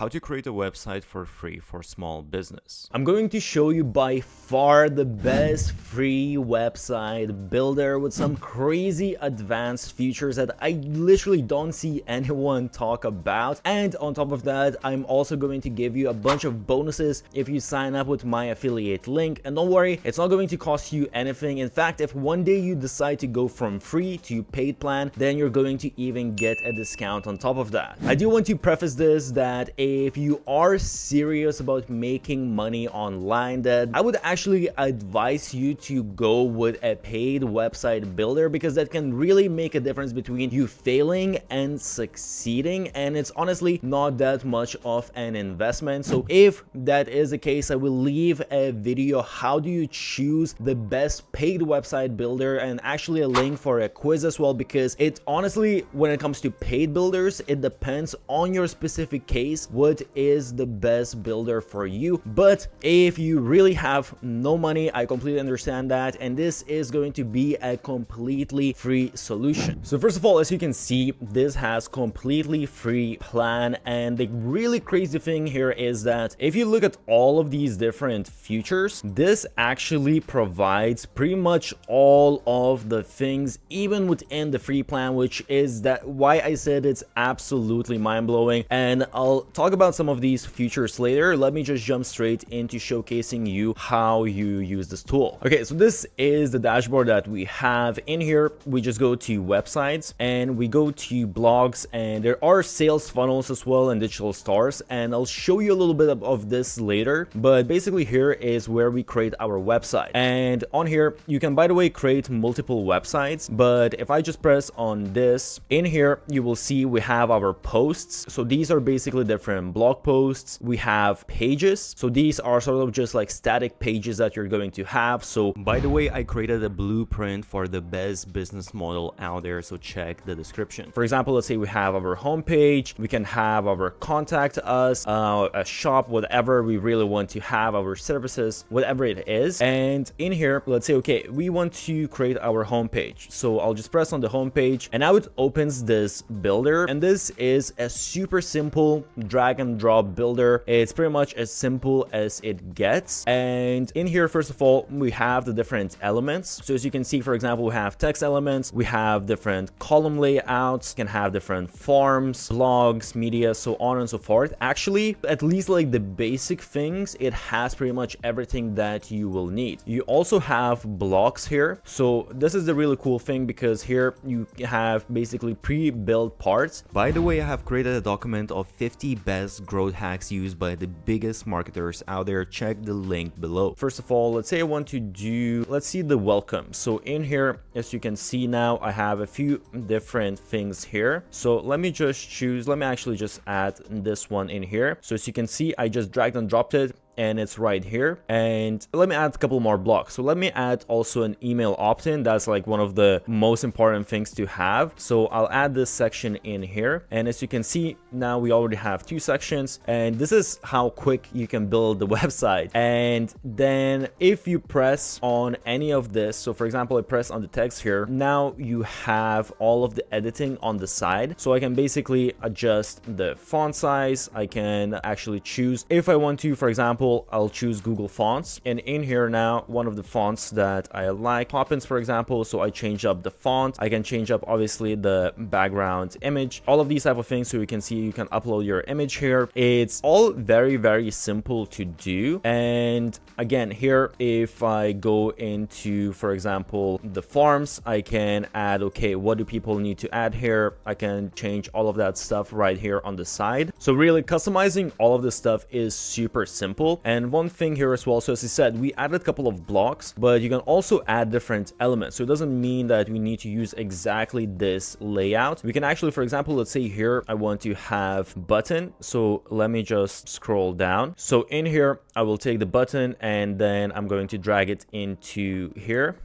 How to create a website for free for small business. I'm going to show you by far the best free website builder with some crazy advanced features that I literally don't see anyone talk about. And on top of that, I'm also going to give you a bunch of bonuses if you sign up with my affiliate link. And don't worry, it's not going to cost you anything. In fact, if one day you decide to go from free to paid plan, then you're going to even get a discount on top of that. I do want to preface this that if you are serious about making money online, that I would actually advise you to go with a paid website builder, because that can really make a difference between you failing and succeeding, and it's honestly not that much of an investment. So if that is the case, I will leave a video how do you choose the best paid website builder, and actually a link for a quiz as well, because it honestly, when it comes to paid builders, it depends on your specific case what is the best builder for you. But if you really have no money, I completely understand that, and this is going to be a completely free solution. So first of all, as you can see, this has completely free plan, and the really crazy thing here is that if you look at all of these different features, this actually provides pretty much all of the things even within the free plan, which is that why I said it's absolutely mind-blowing. And I'll talk about some of these features later. Let me just jump straight into showcasing you how you use this tool. Okay, so this is the dashboard that we have. In here, we just go to websites and we go to blogs, and there are sales funnels as well and digital stars, and I'll show you a little bit of this later. But basically here is where we create our website, and on here you can, by the way, create multiple websites. But if I just press on this, in here you will see we have our posts. So these are basically different blog posts. We have pages, so these are sort of just like static pages that you're going to have. So By the way, I created a blueprint for the best business model out there, so check the description. for example, let's say we have our homepage, we can have our contact us, a shop, whatever we really want to have, our services, whatever it is. And in here, let's say, okay, we want to create our homepage. So I'll just press on the homepage, and now it opens this builder, and this is a super simple drag and drop builder. It's pretty much as simple as it gets. And in here, first of all, we have the different elements. So as you can see, for example, we have text elements, we have different column layouts, can have different forms, blogs, media, so on and so forth. Actually, at least like the basic things, it has pretty much everything that you will need. You also have blocks here. So this is the really cool thing, because here you have basically pre-built parts. By the way, I have created a document of 50 best growth hacks used by the biggest marketers out there. Check the link below. First of all, let's say I want to do, let's see, the welcome. So in here, as you can see now, I have a few different things here. So let me just choose, let me actually just add this one in here. So as you can see, I just dragged and dropped it, and it's right here. And let me add a couple more blocks. So let me add also an email opt-in. That's like one of the most important things to have. So I'll add this section in here. And as you can see, now we already have two sections, and this is how quick you can build the website. And then if you press on any of this, so for example, I press on the text here, now you have all of the editing on the side. So I can basically adjust the font size. I can actually choose if I want to, for example, I'll choose Google Fonts, and in here now, one of the fonts that I like, Poppins, for example. So I change up the font. I can change up obviously the background image, all of these type of things. So you can see you can upload your image here. It's all very, very simple to do. And again, here, if I go into, for example, the forms, I can add, okay, what do people need to add here? I can change all of that stuff right here on the side. So really customizing all of this stuff is super simple. And one thing here as well, so as I said, we added a couple of blocks, but you can also add different elements. So it doesn't mean that we need to use exactly this layout. We can actually, for example, let's say here, I want to have button. So let me just scroll down. So in here, I will take the button, and then I'm going to drag it into here.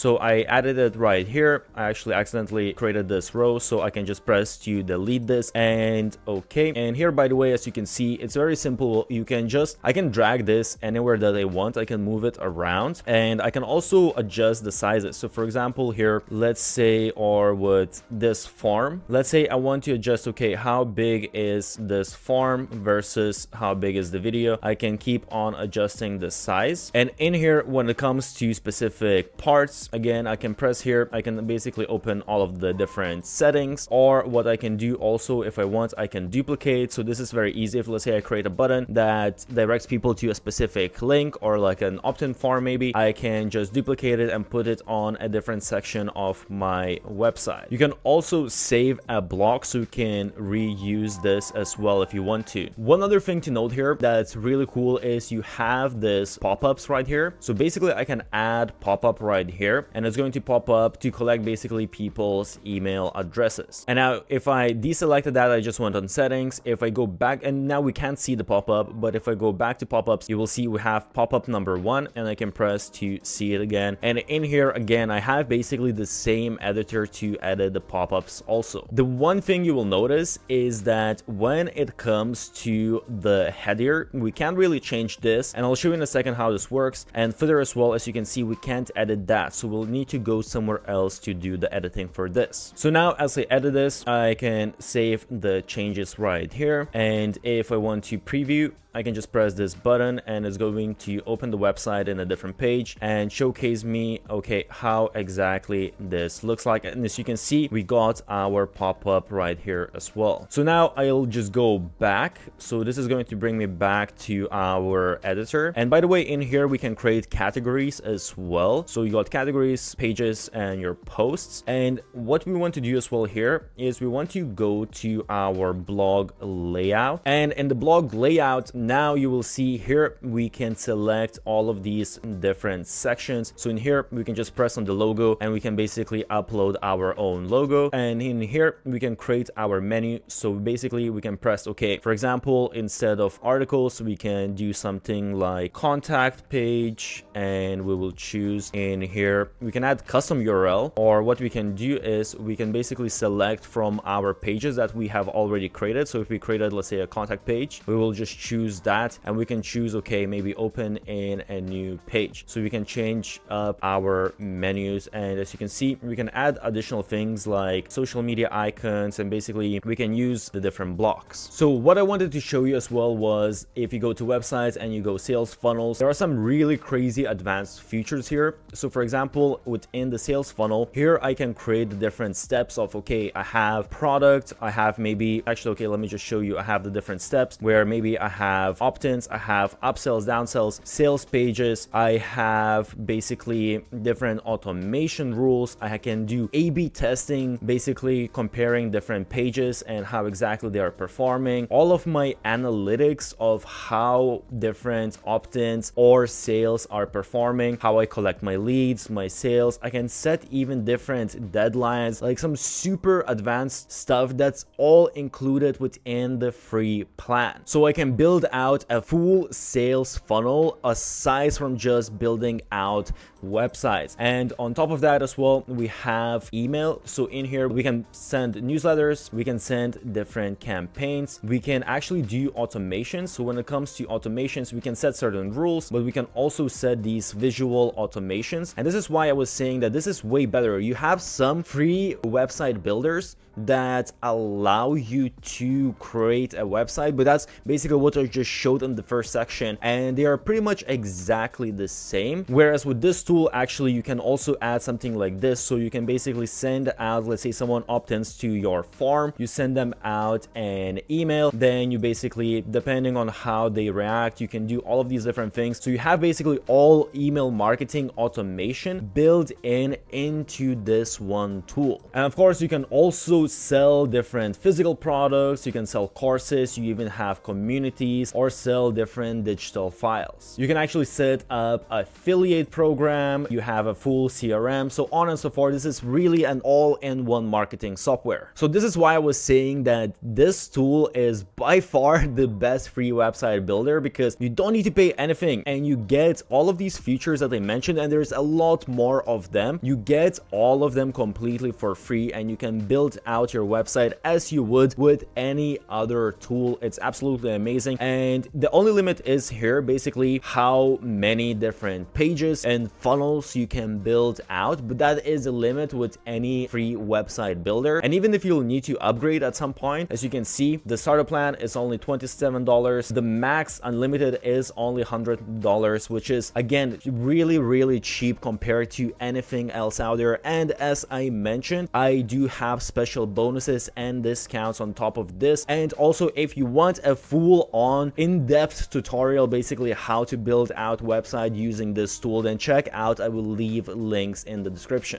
So I added it right here. I actually accidentally created this row, so I can just press to delete this and okay. And here, by the way, as you can see, it's very simple. I can drag this anywhere that I want. I can move it around, and I can also adjust the sizes. So for example, here, let's say, or with this farm, let's say I want to adjust, okay, how big is this farm versus how big is the video. I can keep on adjusting the size. And in here, when it comes to specific parts, again, I can press here. I can basically open all of the different settings, or what I can do also, if I want, I can duplicate. So this is very easy. If let's say I create a button that directs people to a specific link or like an opt-in form, maybe I can just duplicate it and put it on a different section of my website. You can also save a block, so you can reuse this as well if you want to. One other thing to note here that's really cool is you have this pop-ups right here. So basically I can add pop-up right here, and it's going to pop up to collect basically people's email addresses. And now if I deselected that, I just went on settings. If I go back, and now we can't see the pop-up, but if I go back to pop-ups, you will see we have pop-up number 1, and I can press to see it again. And in here again, I have basically the same editor to edit the pop-ups also. The one thing you will notice is that when it comes to the header, we can't really change this, and I'll show you in a second how this works. And further as well, as you can see, we can't edit that, so we'll need to go somewhere else to do the editing for this. So now as I edit this, I can save the changes right here, and if I want to preview, I can just press this button and it's going to open the website in a different page and showcase me, okay, how exactly this looks like. And as you can see, we got our pop-up right here as well. So now I'll just go back. So this is going to bring me back to our editor. And by the way, in here, we can create categories as well. So you got categories, pages, and your posts. And what we want to do as well here is we want to go to our blog layout. And in the blog layout, now you will see here we can select all of these different sections. So in here we can just press on the logo and we can basically upload our own logo, and in here we can create our menu. So basically we can press okay. For example, instead of articles, we can do something like contact page, and we will choose in here, we can add custom URL, or what we can do is we can basically select from our pages that we have already created. So if we created, let's say, a contact page, we will just choose that, and we can choose, okay, maybe open in a new page. So we can change up our menus, and as you can see, we can add additional things like social media icons, and basically we can use the different blocks. So what I wanted to show you as well was, if you go to websites and you go sales funnels, there are some really crazy advanced features here. So for example, within the sales funnel here, I can create the different steps of, okay, I have product, I have maybe, actually, okay, let me just show you. I have the different steps where maybe I have opt-ins, I have upsells, downsells, sales pages, I have basically different automation rules. I can do A/B testing, basically comparing different pages and how exactly they are performing. All of my analytics of how different opt-ins or sales are performing, how I collect my leads, my sales. I can set even different deadlines, like some super advanced stuff that's all included within the free plan. So I can build out a full sales funnel aside from just building out websites. And on top of that as well, we have email. So in here we can send newsletters, we can send different campaigns, we can actually do automations. So when it comes to automations, we can set certain rules, but we can also set these visual automations. And this is why I was saying that this is way better. You have some free website builders that allow you to create a website, but that's basically what I just showed in the first section, and they are pretty much exactly the same. Whereas with this tool, actually you can also add something like this. So you can basically send out, let's say someone opt-ins to your farm, you send them out an email, then you basically, depending on how they react, you can do all of these different things. So you have basically all email marketing automation built into this one tool. And of course, you can also sell different physical products, you can sell courses, you even have communities, or sell different digital files. You can actually set up affiliate programs Instagram, you have a full CRM, so on and so forth. This is really an all-in-one marketing software. So this is why I was saying that this tool is by far the best free website builder, because you don't need to pay anything and you get all of these features that I mentioned, and there's a lot more of them. You get all of them completely for free, and you can build out your website as you would with any other tool. It's absolutely amazing, and the only limit is here basically how many different pages and funnels you can build out, but that is the limit with any free website builder. And even if you'll need to upgrade at some point, as you can see, the starter plan is only $27. The max unlimited is only $100, which is again really cheap compared to anything else out there. And as I mentioned, I do have special bonuses and discounts on top of this. And also, if you want a full-on in-depth tutorial, basically how to build out website using this tool, then check out, I will leave links in the description.